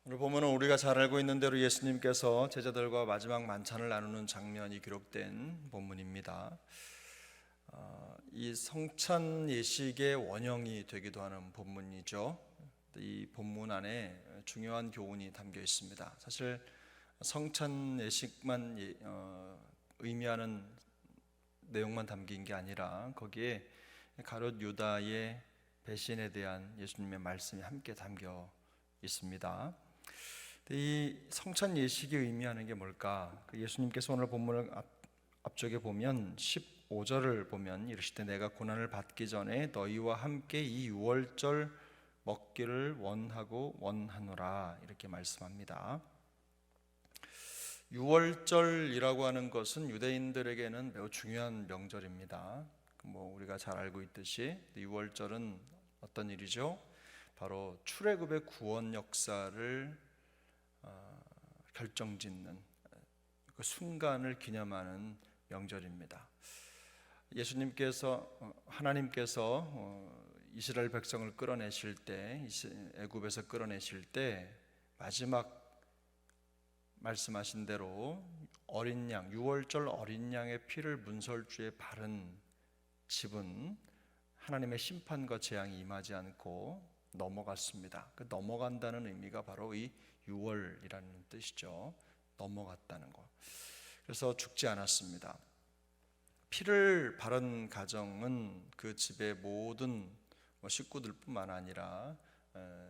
오늘 보면은 우리가 잘 알고 있는 대로 예수님께서 제자들과 마지막 만찬을 나누는 장면이 기록된 본문입니다. 이 성찬 예식의 원형이 되기도 하는 본문이죠. 이 본문 안에 중요한 교훈이 담겨 있습니다. 사실 성찬 예식만 의미하는 내용만 담긴 게 아니라 거기에 가룟 유다의 배신에 대한 예수님의 말씀이 함께 담겨 있습니다. 이 성찬 예식이 의미하는 게 뭘까? 예수님께서 오늘 본문을 앞쪽에 보면 15절을 보면 이르시되 내가 고난을 받기 전에 너희와 함께 이 유월절 먹기를 원하고 원하노라 이렇게 말씀합니다. 유월절이라고 하는 것은 유대인들에게는 매우 중요한 명절입니다. 우리가 잘 알고 있듯이 유월절은 어떤 일이죠? 바로 출애굽의 구원 역사를 결정짓는 그 순간을 기념하는 명절입니다. 하나님께서 이스라엘 백성을 끌어내실 때, 애굽에서 끌어내실 때 마지막 말씀하신 대로 어린 양, 유월절 어린 양의 피를 문설주에 바른 집은 하나님의 심판과 재앙이 임하지 않고 넘어갔습니다. 그 넘어간다는 의미가 바로 이 유월이라는 뜻이죠. 넘어갔다는 거. 그래서 죽지 않았습니다. 피를 바른 가정은 그 집의 모든 식구들뿐만 아니라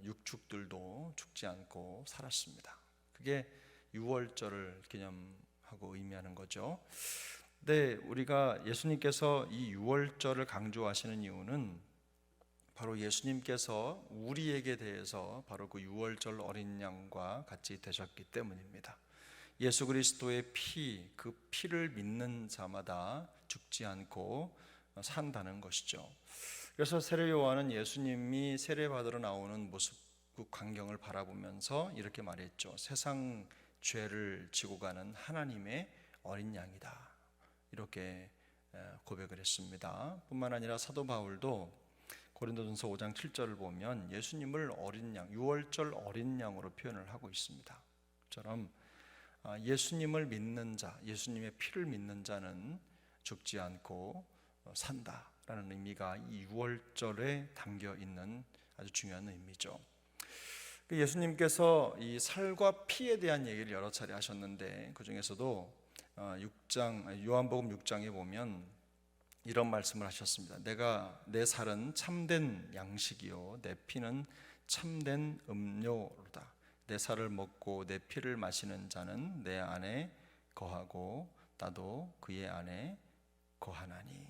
육축들도 죽지 않고 살았습니다. 그게 유월절을 기념하고 의미하는 거죠. 근데 우리가 예수님께서 이 유월절을 강조하시는 이유는 바로 예수님께서 우리에게 대해서 바로 그 유월절 어린 양과 같이 되셨기 때문입니다. 예수 그리스도의 피, 그 피를 믿는 자마다 죽지 않고 산다는 것이죠. 그래서 세례 요한은 예수님이 세례받으러 나오는 모습, 그 광경을 바라보면서 이렇게 말했죠. 세상 죄를 지고 가는 하나님의 어린 양이다. 이렇게 고백을 했습니다. 뿐만 아니라 사도 바울도 고린도전서 5장 7절을 보면 예수님을 어린 양, 유월절 어린 양으로 표현을 하고 있습니다. 처럼 예수님을 믿는 자, 예수님의 피를 믿는 자는 죽지 않고 산다라는 의미가 이 유월절에 담겨 있는 아주 중요한 의미죠. 예수님께서 이 살과 피에 대한 얘기를 여러 차례 하셨는데 그 중에서도 요한복음 6장에 보면 이런 말씀을 하셨습니다. 내 살은 참된 양식이요 내 피는 참된 음료로다. 내 살을 먹고 내 피를 마시는 자는 내 안에 거하고 나도 그의 안에 거하나니.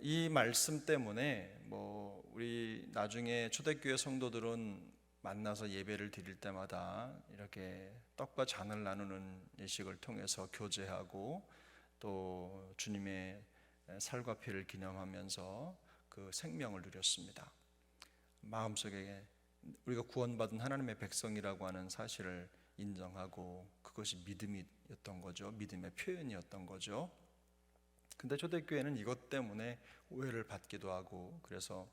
이 말씀 때문에 우리 나중에 초대교회 성도들은 만나서 예배를 드릴 때마다 이렇게 떡과 잔을 나누는 예식을 통해서 교제하고 또 주님의 살과 피를 기념하면서 그 생명을 누렸습니다. 마음속에 우리가 구원받은 하나님의 백성이라고 하는 사실을 인정하고 그것이 믿음이었던 거죠. 믿음의 표현이었던 거죠. 근데 초대교회는 이것 때문에 오해를 받기도 하고 그래서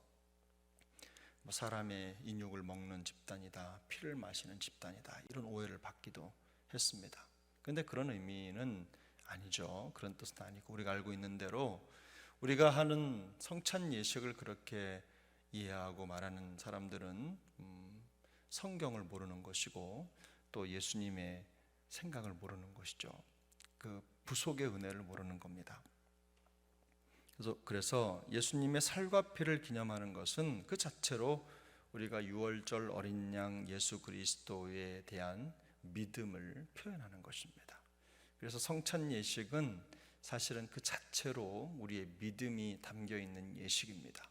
사람의 인육을 먹는 집단이다, 피를 마시는 집단이다 이런 오해를 받기도 했습니다. 근데 그런 의미는 아니죠. 그런 뜻은 아니고 우리가 알고 있는 대로 우리가 하는 성찬 예식을 그렇게 이해하고 말하는 사람들은 성경을 모르는 것이고 또 예수님의 생각을 모르는 것이죠. 그 부속의 은혜를 모르는 겁니다. 그래서 예수님의 살과 피를 기념하는 것은 그 자체로 우리가 유월절 어린 양 예수 그리스도에 대한 믿음을 표현하는 것입니다. 그래서 성찬 예식은 사실은 그 자체로 우리의 믿음이 담겨 있는 예식입니다.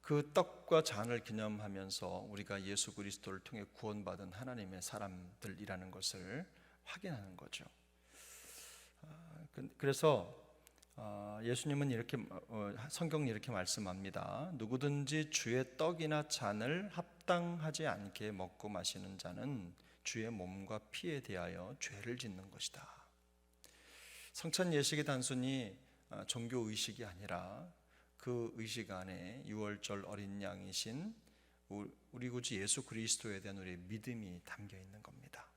그 떡과 잔을 기념하면서 우리가 예수 그리스도를 통해 구원받은 하나님의 사람들이라는 것을 확인하는 거죠. 그래서 예수님은 성경이 이렇게 말씀합니다. 누구든지 주의 떡이나 잔을 합당하지 않게 먹고 마시는 자는 주의 몸과 피에 대하여 죄를 짓는 것이다. 성찬 예식이 단순히 종교 의식이 아니라 그 의식 안에 유월절 어린 양이신 우리 구주 예수 그리스도에 대한 우리의 믿음이 담겨 있는 겁니다.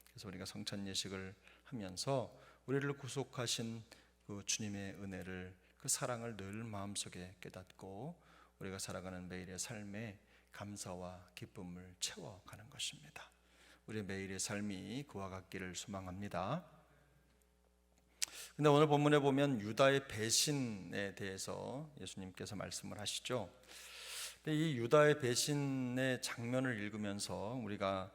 그래서 우리가 성찬 예식을 하면서 우리를 구속하신 그 주님의 은혜를, 그 사랑을 늘 마음속에 깨닫고 우리가 살아가는 매일의 삶에 감사와 기쁨을 채워가는 것입니다. 우리의 매일의 삶이 그와 같기를 소망합니다. 근데 오늘 본문에 보면 유다의 배신에 대해서 예수님께서 말씀을 하시죠. 근데 이 유다의 배신의 장면을 읽으면서 우리가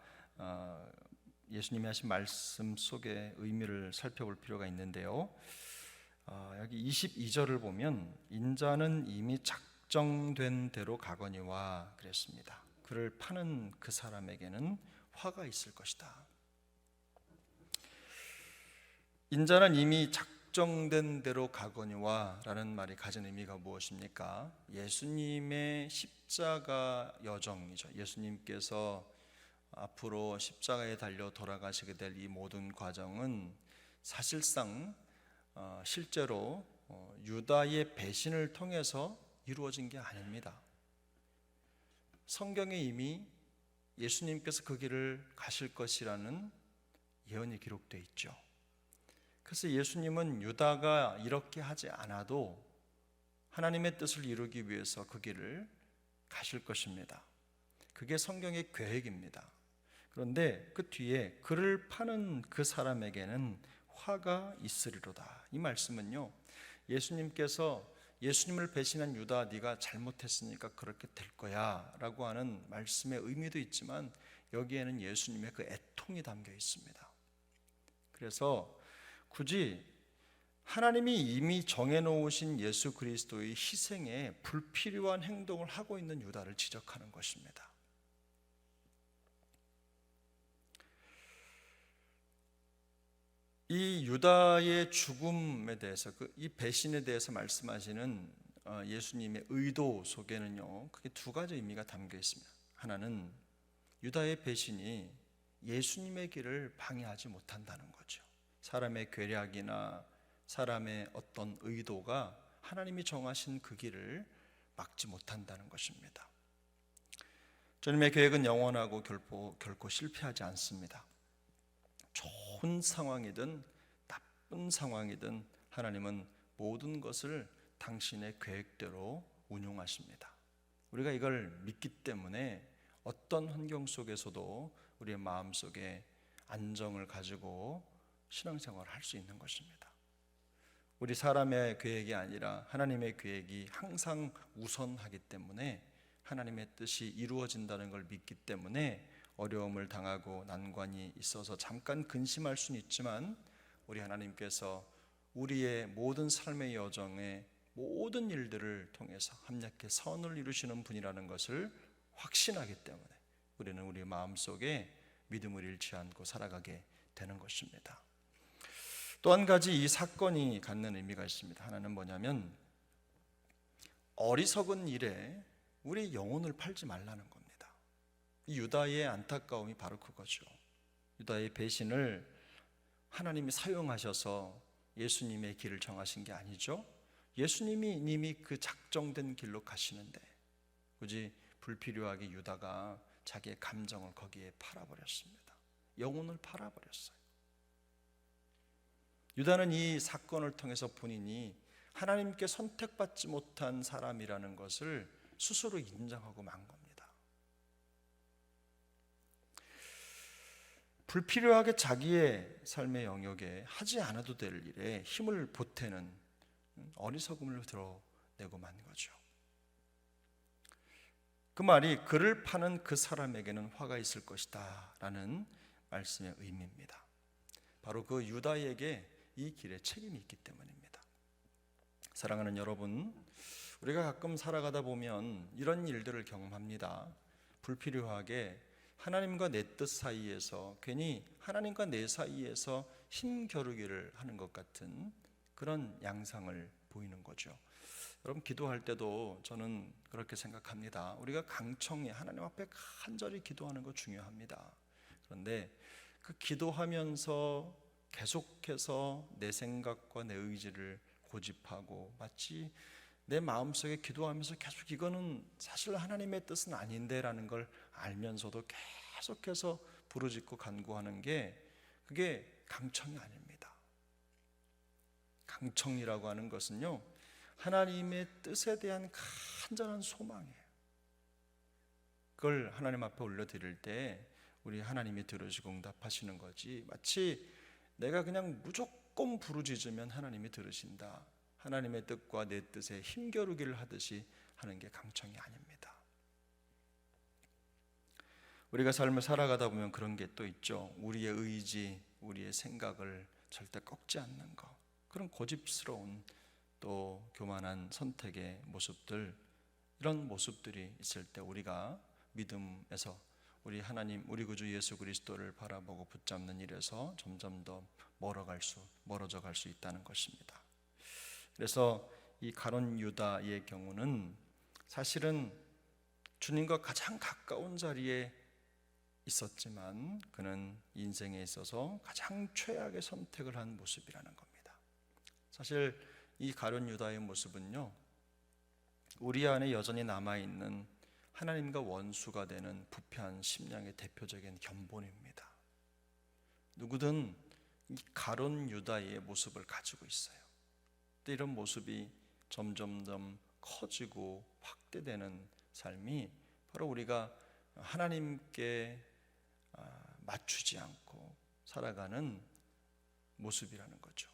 예수님이 하신 말씀 속의 의미를 살펴볼 필요가 있는데요. 여기 22절을 보면 인자는 이미 작정된 대로 가거니와 그랬습니다. 그를 파는 그 사람에게는 화가 있을 것이다. 인자는 이미 작정된 대로 가거니와 라는 말이 가진 의미가 무엇입니까? 예수님의 십자가 여정이죠. 예수님께서 앞으로 십자가에 달려 돌아가시게 될 이 모든 과정은 사실상 실제로 유다의 배신을 통해서 이루어진 게 아닙니다. 성경에 이미 예수님께서 그 길을 가실 것이라는 예언이 기록되어 있죠. 그래서 예수님은 유다가 이렇게 하지 않아도 하나님의 뜻을 이루기 위해서 그 길을 가실 것입니다. 그게 성경의 계획입니다. 그런데 그 뒤에 그를 파는 그 사람에게는 화가 있으리로다. 이 말씀은요, 예수님께서 예수님을 배신한 유다, 네가 잘못했으니까 그렇게 될 거야 라고 하는 말씀의 의미도 있지만 여기에는 예수님의 그 애통이 담겨 있습니다. 그래서 굳이 하나님이 이미 정해놓으신 예수 그리스도의 희생에 불필요한 행동을 하고 있는 유다를 지적하는 것입니다. 이 유다의 죽음에 대해서, 이 배신에 대해서 말씀하시는 예수님의 의도 속에는요, 크게 두 가지 의미가 담겨 있습니다. 하나는 유다의 배신이 예수님의 길을 방해하지 못한다는 거죠. 사람의 괴략이나 사람의 어떤 의도가 하나님이 정하신 그 길을 막지 못한다는 것입니다. 주님의 계획은 영원하고 결코 실패하지 않습니다. 좋은 상황이든 나쁜 상황이든 하나님은 모든 것을 당신의 계획대로 운용하십니다. 우리가 이걸 믿기 때문에 어떤 환경 속에서도 우리의 마음속에 안정을 가지고 신앙생활을 할 수 있는 것입니다. 우리 사람의 계획이 아니라 하나님의 계획이 항상 우선하기 때문에 하나님의 뜻이 이루어진다는 걸 믿기 때문에 어려움을 당하고 난관이 있어서 잠깐 근심할 수는 있지만 우리 하나님께서 우리의 모든 삶의 여정에 모든 일들을 통해서 합력해 선을 이루시는 분이라는 것을 확신하기 때문에 우리는 우리 마음속에 믿음을 잃지 않고 살아가게 되는 것입니다. 또 한 가지 이 사건이 갖는 의미가 있습니다. 하나는 뭐냐면 어리석은 일에 우리 영혼을 팔지 말라는 겁니다. 이 유다의 안타까움이 바로 그거죠. 유다의 배신을 하나님이 사용하셔서 예수님의 길을 정하신 게 아니죠. 예수님이 이미 그 작정된 길로 가시는데 굳이 불필요하게 유다가 자기의 감정을 거기에 팔아버렸습니다. 영혼을 팔아버렸어요. 유다는 이 사건을 통해서 본인이 하나님께 선택받지 못한 사람이라는 것을 스스로 인정하고 만 겁니다. 불필요하게 자기의 삶의 영역에 하지 않아도 될 일에 힘을 보태는 어리석음을 드러내고 만 거죠. 그 말이 그를 파는 그 사람에게는 화가 있을 것이다 라는 말씀의 의미입니다. 바로 그 유다에게 이 길에 책임이 있기 때문입니다. 사랑하는 여러분, 우리가 가끔 살아가다 보면 이런 일들을 경험합니다. 불필요하게 하나님과 내 뜻 사이에서 괜히 하나님과 내 사이에서 힘겨루기를 하는 것 같은 그런 양상을 보이는 거죠. 여러분, 기도할 때도 저는 그렇게 생각합니다. 우리가 강청히 하나님 앞에 간절히 기도하는 거 중요합니다. 그런데 그 기도하면서 계속해서 내 생각과 내 의지를 고집하고 마치 내 마음속에 기도하면서 계속 이거는 사실 하나님의 뜻은 아닌데라는 걸 알면서도 계속해서 부르짖고 간구하는 게 그게 강청이 아닙니다. 강청이라고 하는 것은요, 하나님의 뜻에 대한 간절한 소망이에요. 그걸 하나님 앞에 올려드릴 때 우리 하나님이 들으시고 응답하시는 거지, 마치 내가 그냥 무조건 부르짖으면 하나님이 들으신다, 하나님의 뜻과 내 뜻에 힘겨루기를 하듯이 하는 게 강청이 아닙니다. 우리가 삶을 살아가다 보면 그런 게 또 있죠. 우리의 의지, 우리의 생각을 절대 꺾지 않는 것, 그런 고집스러운 또 교만한 선택의 모습들, 이런 모습들이 있을 때 우리가 믿음에서 우리 하나님, 우리 구주 예수 그리스도를 바라보고 붙잡는 일에서 점점 더 멀어져 갈 수 있다는 것입니다. 그래서 이 가룟 유다의 경우는 사실은 주님과 가장 가까운 자리에 있었지만 그는 인생에 있어서 가장 최악의 선택을 한 모습이라는 겁니다. 사실 이 가룟 유다의 모습은요, 우리 안에 여전히 남아있는 하나님과 원수가 되는 부패한 심령의 대표적인 견본입니다. 누구든 이 가룟 유다의 모습을 가지고 있어요. 이런 모습이 점점 커지고 확대되는 삶이 바로 우리가 하나님께 맞추지 않고 살아가는 모습이라는 거죠.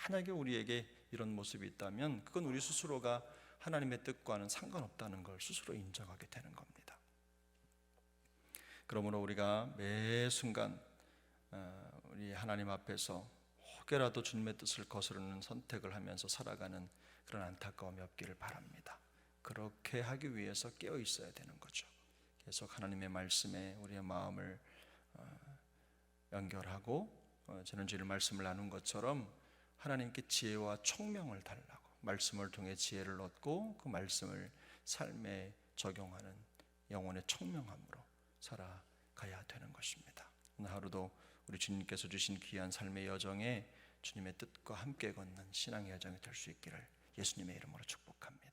만약에 우리에게 이런 모습이 있다면 그건 우리 스스로가 하나님의 뜻과는 상관없다는 걸 스스로 인정하게 되는 겁니다. 그러므로 우리가 매 순간 우리 하나님 앞에서 혹여라도 주님의 뜻을 거스르는 선택을 하면서 살아가는 그런 안타까움이 없기를 바랍니다. 그렇게 하기 위해서 깨어 있어야 되는 거죠. 계속 하나님의 말씀에 우리의 마음을 연결하고 지난주일 말씀을 나눈 것처럼 하나님께 지혜와 총명을 달라고, 말씀을 통해 지혜를 얻고 그 말씀을 삶에 적용하는 영혼의 총명함으로 살아가야 되는 것입니다. 오늘 하루도 우리 주님께서 주신 귀한 삶의 여정에 주님의 뜻과 함께 걷는 신앙의 여정이 될 수 있기를 예수님의 이름으로 축복합니다.